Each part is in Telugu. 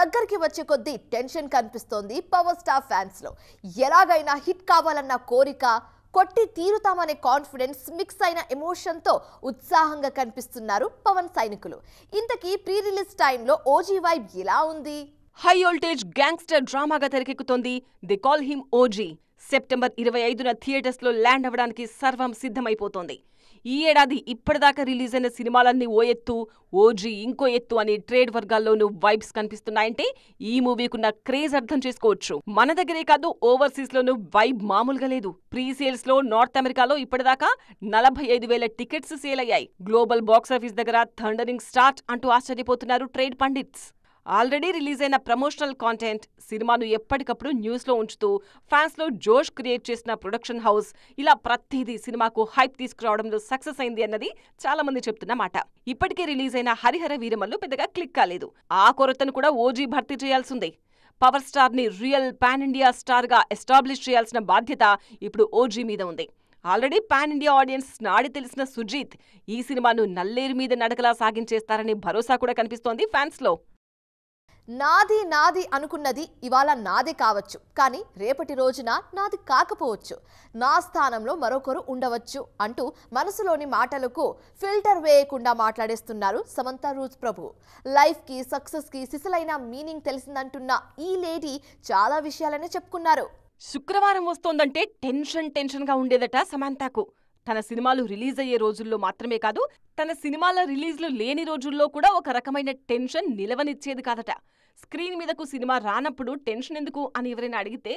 దగ్గరికి వచ్చే కొద్దీ టెన్షన్ కనిపిస్తోంది పవర్ స్టార్ ఫ్యాన్స్ లో. ఎలాగైనా హిట్ కావాలన్న కోరిక, కొట్టి తీరుతామనే కాన్ఫిడెన్స్ మిక్స్ అయిన ఎమోషన్ తో ఉత్సాహంగా కనిపిస్తున్నారు పవన్ సైనికులు. ఇంతకీ ప్రీ రిలీజ్ టైంలో ఓజీ వైబ్ ఎలా ఉంది? హై వోల్టేజ్ గ్యాంగ్స్టర్ డ్రామాగా తెరకెక్కుతోంది they call him OG. September 25న థియేటర్స్ లో ల్యాండ్ అవ్వడానికి సర్వం సిద్ధమైపోతోంది. ఈ ఏడాది ఇప్పటిదాకా రిలీజ్ అయిన సినిమాలన్నీ ఓ ఎత్తు, ఓజీ ఇంకో ఎత్తు అని ట్రేడ్ వర్గాల్లోనూ వైబ్స్ కనిపిస్తున్నాయంటే ఈ మూవీకున్న క్రేజ్ అర్థం చేసుకోవచ్చు. మన దగ్గరే కాదు, ఓవర్సీస్ లోనూ వైబ్ మామూలుగా లేదు. ప్రీ సేల్స్ లో నార్త్ అమెరికాలో ఇప్పటిదాకా 45,000 టికెట్స్ సేల్ అయ్యాయి. గ్లోబల్ బాక్సాఫీస్ దగ్గర థండరింగ్ స్టార్ట్ అంటూ ఆశ్చర్యపోతున్నారు ట్రేడ్ పండిట్స్. ఆల్రెడీ రిలీజ్ అయిన ప్రమోషనల్ కాంటెంట్, సినిమాను ఎప్పటికప్పుడు న్యూస్లో ఉంచుతూ ఫ్యాన్స్లో జోష్ క్రియేట్ చేసిన ప్రొడక్షన్ హౌస్, ఇలా ప్రతిదీ సినిమాకు హైప్ తీసుకురావడంలో సక్సెస్ అయింది అన్నది చాలా మంది చెప్తున్న మాట. ఇప్పటికే రిలీజ్ అయిన హరిహర వీరమల్లు పెద్దగా క్లిక్ కాలేదు. ఆ కొరతను కూడా ఓజీ భర్తీ చేయాల్సిందే. పవర్ స్టార్ ని రియల్ పాన్ ఇండియా స్టార్ గా ఎస్టాబ్లిష్ చేయాల్సిన బాధ్యత ఇప్పుడు ఓజీ మీద ఉంది. ఆల్రెడీ పాన్ ఇండియా ఆడియన్స్ నాడి తెలిసిన సుజీత్ ఈ సినిమాను నల్లేరు మీద నడకలా సాగించేస్తారనే భరోసా కూడా కనిపిస్తోంది ఫ్యాన్స్ లో. నాది నాది అనుకున్నది ఇవాళ నాది కావచ్చు, కానీ రేపటి రోజున నాది కాకపోవచ్చు, నా స్థానంలో మరొకరు ఉండవచ్చు అంటూ మనసులోని మాటలకు ఫిల్టర్ వేయకుండా మాట్లాడేస్తున్నారు సమంత రూజ్ ప్రభు. లైఫ్ కి, సక్సెస్ కి సిసలైన మీనింగ్ తెలిసిందంటున్న ఈ లేడీ చాలా విషయాలనే చెప్పుకున్నారు. శుక్రవారం వస్తోందంటే టెన్షన్ గా ఉండేదట సమంతకు. తన సినిమాలు రిలీజ్ అయ్యే రోజుల్లో మాత్రమే కాదు, తన సినిమాల రిలీజ్లు లేని రోజుల్లో కూడా ఒక రకమైన టెన్షన్ నిలవనిచ్చేది కాదట. స్క్రీన్ మీదకు సినిమా రానప్పుడు టెన్షన్ ఎందుకు అని ఎవరైనా అడిగితే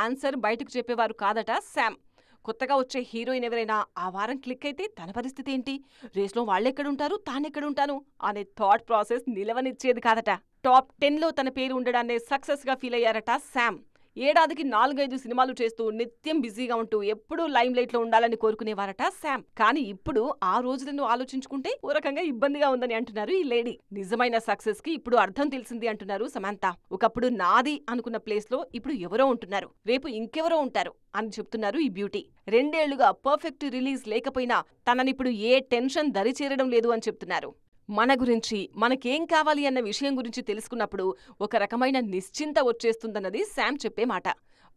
ఆన్సర్ బయటకు చెప్పేవారు కాదట శామ్. కొత్తగా వచ్చే హీరోయిన్ ఎవరైనా ఆ వారం క్లిక్ అయితే తన పరిస్థితి ఏంటి, రేస్లో వాళ్ళెక్కడుంటారు, తానెక్కడుంటాను అనే థాట్ ప్రాసెస్ నిలవనిచ్చేది కాదట. టాప్ 10లో తన పేరు ఉండడాన్నే సక్సెస్ గా ఫీల్ అయ్యారట శామ్. ఏడాదికి 4-5 సినిమాలు చేస్తూ నిత్యం బిజీగా ఉంటూ ఎప్పుడూ లైమ్ లైట్ లో ఉండాలని కోరుకునేవారట శామ్. కానీ ఇప్పుడు ఆ రోజులను ఆలోచించుకుంటే ఓ రకంగా ఇబ్బందిగా ఉందని అంటున్నారు ఈ లేడీ. నిజమైన సక్సెస్ కి ఇప్పుడు అర్థం తెలిసింది అంటున్నారు సమంత. ఒకప్పుడు నాది అనుకున్న ప్లేస్ లో ఇప్పుడు ఎవరో ఉంటున్నారు, రేపు ఇంకెవరో ఉంటారు అని చెప్తున్నారు ఈ బ్యూటీ. 2 ఏళ్లుగా పర్ఫెక్ట్ రిలీజ్ లేకపోయినా తననిప్పుడు ఏ టెన్షన్ దరిచేరడం లేదు అని చెప్తున్నారు. మన గురించి, మనకేం కావాలి అన్న విషయం గురించి తెలుసుకున్నప్పుడు ఒక రకమైన నిశ్చింత వచ్చేస్తుందన్నది శామ్ చెప్పే మాట.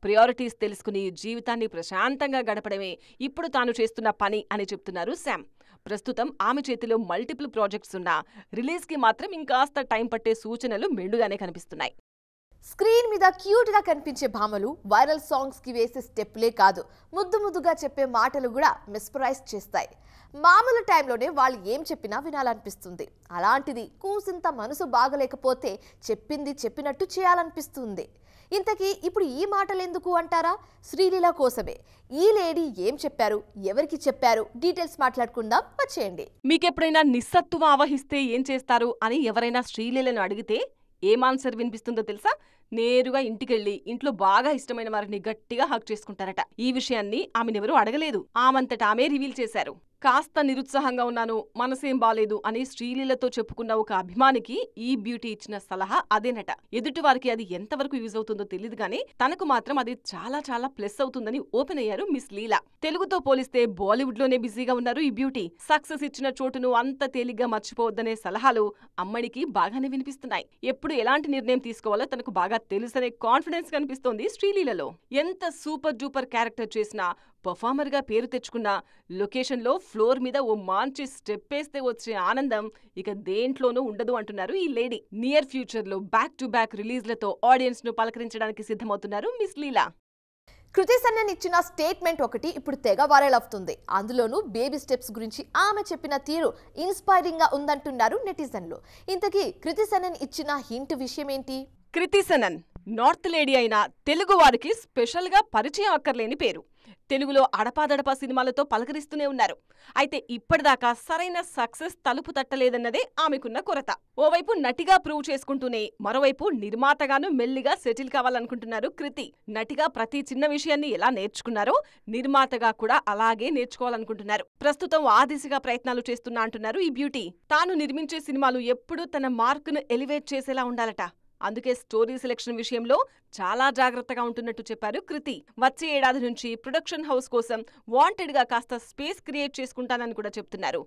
ప్రయారిటీస్ తెలుసుకుని జీవితాన్ని ప్రశాంతంగా గడపడమే ఇప్పుడు తాను చేస్తున్న పని అని చెప్తున్నారు శామ్. ప్రస్తుతం ఆమె చేతిలో మల్టిపుల్ ప్రాజెక్ట్స్ ఉన్నా రిలీజ్కి మాత్రం ఇంకాస్త టైం పట్టే సూచనలు మెండుగానే కనిపిస్తున్నాయి. స్క్రీన్ మీద క్యూట్ గా కనిపించే భామలు వైరల్ సాంగ్స్ కి వేసే స్టెప్లే కాదు, ముద్దుగా చెప్పే మాటలు కూడా మెస్పరైజ్ చేస్తాయి. మామూలు టైంలోనే వాళ్ళు ఏం చెప్పినా వినాలనిపిస్తుంది. అలాంటిది కూసింత మనసు బాగలేకపోతే చెప్పింది చెప్పినట్టు చేయాలనిపిస్తుంది. ఇంతకీ ఇప్పుడు ఈ మాటలు ఎందుకు అంటారా? శ్రీలీల కోసమే. ఈ లేడీ ఏం చెప్పారు, ఎవరికి చెప్పారు, డీటెయిల్స్ మాట్లాడుకుందాం, వచ్చేయండి. మీకెప్పుడైనా నిస్సత్తువ ఆవహిస్తే ఏం చేస్తారు అని ఎవరైనా శ్రీలీలను అడిగితే ఏం ఆన్సర్ వినిపిస్తుందో తెలుసా? నేరుగా ఇంటికెళ్లి ఇంట్లో బాగా ఇష్టమైన వారిని గట్టిగా హగ్ చేసుకుంటారట. ఈ విషయాన్ని ఆమెనెవరూ అడగలేదు, ఆమంతట ఆమె రివీల్ చేశారు. కాస్త నిరుత్సాహంగా ఉన్నాను, మనసేం బాలేదు అని శ్రీలీలతో చెప్పుకున్న ఒక అభిమానికి ఈ బ్యూటీ ఇచ్చిన సలహా అదేనట. ఎదుటివారికి అది ఎంతవరకు యూజ్ అవుతుందో తెలియదు గానీ తనకు మాత్రం అది చాలా ప్లస్ అవుతుందని ఓపెన్ అయ్యారు మిస్ లీలా. తెలుగుతో పోలిస్తే బాలీవుడ్ లోనే బిజీగా ఉన్నారు ఈ బ్యూటీ. సక్సెస్ ఇచ్చిన చోటును అంత తేలిగ్గా మర్చిపోవద్దనే సలహాలు అమ్మడికి బాగానే వినిపిస్తున్నాయి. ఎప్పుడు ఎలాంటి నిర్ణయం తీసుకోవాలో తనకు బాగా తెలుసనే కాన్ఫిడెన్స్ కనిపిస్తోంది శ్రీలీలలో. ఎంత సూపర్ డూపర్ క్యారెక్టర్ చేసినా, పర్ఫార్మర్ గా పేరు తెచ్చుకున్న, లొకేషన్ లో ఫ్లోర్ మీద ఓ మంచి స్టెప్ వేస్తే వచ్చే ఆనందం ఇక దేంట్లోనూ ఉండదు అంటున్నారు ఈ లేడీ. నియర్ ఫ్యూచర్ లో బ్యాక్ టు బ్యాక్ రిలీజ్లతో ఆడియన్స్ ను పలకరించడానికి సిద్ధమవుతున్నారు మిస్ లీలా. కృతి సనన్ ఇచ్చిన స్టేట్మెంట్ ఒకటి ఇప్పుడు తెగ వైరల్ అవుతుంది. అందులోనూ బేబీ స్టెప్స్ గురించి ఆమె చెప్పిన తీరు ఇన్స్పైరింగ్ గా ఉందంటున్నారు నెటిజన్లు. ఇంతకీ కృతి సనన్ ఇచ్చిన హింట్ విషయం ఏంటి? కృతి సనన్ నార్త్ లేడీ అయినా తెలుగు వారికి స్పెషల్ గా పరిచయం అక్కర్లేని పేరు. తెలుగులో అడపాదడపా సినిమాలతో పలకరిస్తూనే ఉన్నారు. అయితే ఇప్పటిదాకా సరైన సక్సెస్ తలుపు తట్టలేదన్నదే ఆమెకున్న కొరత. ఓవైపు నటిగా ప్రూవ్ చేసుకుంటూనే మరోవైపు నిర్మాతగాను మెల్లిగా సెటిల్ కావాలనుకుంటున్నారు కృతి. నటిగా ప్రతి చిన్న విషయాన్ని ఎలా నేర్చుకున్నారో నిర్మాతగా కూడా అలాగే నేర్చుకోవాలనుకుంటున్నారు. ప్రస్తుతం ఆ దిశగా ప్రయత్నాలు చేస్తున్నా అంటున్నారు ఈ బ్యూటీ. తాను నిర్మించే సినిమాలు ఎప్పుడూ తన మార్కును ఎలివేట్ చేసేలా ఉండాలట. అందుకే స్టోరీ సెలెక్షన్ విషయంలో చాలా జాగ్రత్తగా ఉంటున్నట్టు చెప్పారు కృతి. వచ్చే ఏడాది నుంచి ప్రొడక్షన్ హౌస్ కోసం వాంటెడ్ గా కాస్త స్పేస్ క్రియేట్ చేసుకుంటానని కూడా చెప్తున్నారు.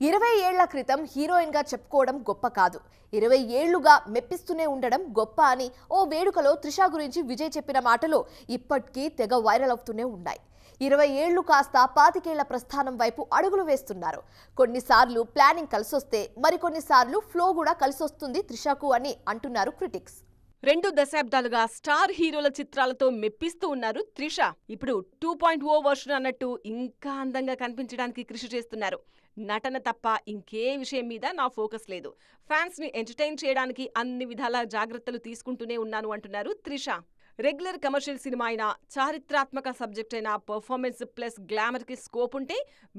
20 ఏళ్ల క్రితం హీరోయిన్ గా చెప్పుకోవడం గొప్ప కాదు, 20 ఏళ్లుగా మెప్పిస్తూనే ఉండడం గొప్ప అని ఓ వేడుకలో త్రిష గురించి విజయ్ చెప్పిన మాటలు ఇప్పటికీ తెగ వైరల్ అవుతూనే ఉన్నాయి. 20 ఏళ్లు కాస్త 25 ఏళ్ల ప్రస్థానం వైపు అడుగులు వేస్తున్నారు. కొన్నిసార్లు ప్లానింగ్ కలిసొస్తే మరికొన్నిసార్లు ఫ్లో కూడా కలిసొస్తుంది త్రిషకు అని అంటున్నారు క్రిటిక్స్. 2 దశాబ్దాలుగా స్టార్ హీరోల చిత్రాలతో మెప్పిస్తూ ఉన్నారు త్రిష. ఇప్పుడు 2.0 వర్షన్ అన్నట్టు ఇంకా అందంగా కనిపించడానికి కృషి చేస్తున్నారు. నటన తప్ప ఇంకే విషయం మీద నా ఫోకస్ లేదు. ఫ్యాన్స్ ని ఎంటర్టైన్ చేయడానికి అన్ని విధాల జాగ్రత్తలు తీసుకుంటూనే ఉన్నాను అంటున్నారు త్రిష. రెగ్యులర్ కమర్షియల్ సినిమా అయినా, చారిత్రాత్మక సబ్జెక్ట్ అయినా పర్ఫార్మెన్స్ ప్లస్ గ్లామర్ కి స్కోప్ ఉంటే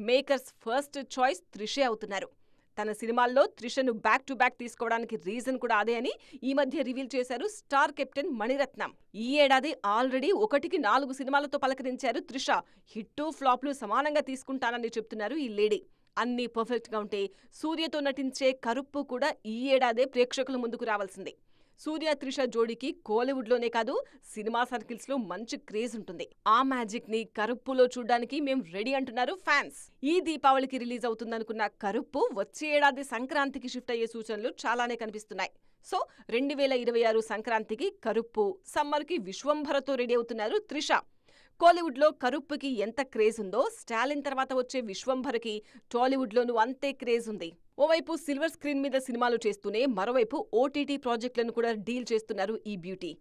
మేకర్స్ ఫస్ట్ చాయిస్ త్రిషే అవుతున్నారు. తన సినిమాల్లో త్రిషను బ్యాక్ టు బ్యాక్ తీసుకోవడానికి రీజన్ కూడా అదే అని ఈ మధ్య రివీల్ చేశారు స్టార్ కెప్టెన్ మణిరత్నం. ఈ ఏడాది ఆల్రెడీ 1కి 4 సినిమాలతో పలకరించారు త్రిష. హిట్టు ఫ్లాప్లు సమానంగా తీసుకుంటానని చెప్తున్నారు ఈ లేడీ. అన్నీ పర్ఫెక్ట్ గా ఉంటే సూర్యతో నటించే కరుప్పు కూడా ఈ ఏడాదే ప్రేక్షకుల ముందుకు రావాల్సిందే. సూర్య త్రిష జోడీకి కోలీవుడ్ లోనే కాదు, సినిమా సర్కిల్స్ లో మంచి క్రేజ్ ఉంటుంది. ఆ మ్యాజిక్ ని కరుప్పులో చూడ్డానికి మేం రెడీ అంటున్నారు ఫ్యాన్స్. ఈ దీపావళికి రిలీజ్ అవుతుందనుకున్న కరుప్పు వచ్చే ఏడాది సంక్రాంతికి షిఫ్ట్ అయ్యే సూచనలు చాలానే కనిపిస్తున్నాయి. సో 2026 సంక్రాంతికి కరుప్పు, సమ్మర్ కి విశ్వంభరతో రెడీ అవుతున్నారు త్రిష. కోలీవుడ్ లో కరుప్పుకి ఎంత క్రేజ్ ఉందో, స్టాలిన్ తర్వాత వచ్చే విశ్వంభరకి టాలీవుడ్ లోనూ అంతే క్రేజ్ ఉంది. ఓవైపు సిల్వర్ స్క్రీన్ మీద సినిమాలు చేస్తూనే మరోవైపు ఓటీటీ ప్రాజెక్టులను కూడా డీల్ చేస్తున్నారు ఈ బ్యూటీ.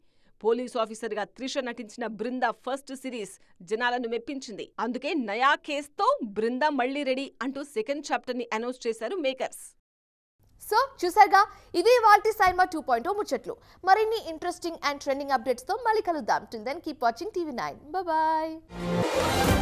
పోలీస్ ఆఫీసర్ గా త్రిష నటించిన బృంద ఫస్ట్ సిరీస్ జనాలను మెప్పించింది. అందుకే నయా కేస్తో బృంద మళ్లీ రెడీ అంటూ సెకండ్ చాప్టర్ ని అనౌన్స్ చేశారు మేకర్స్. సో చూసారుగా, ఇది వాల్టీ సైన్మా 2.0 ముచ్చట్లు. మరిన్ని ఇంట్రెస్టింగ్ అండ్ ట్రెండింగ్ అప్డేట్స్ తో మళ్ళీ కలుద్దాం. Till then keep watching TV9. Bye bye.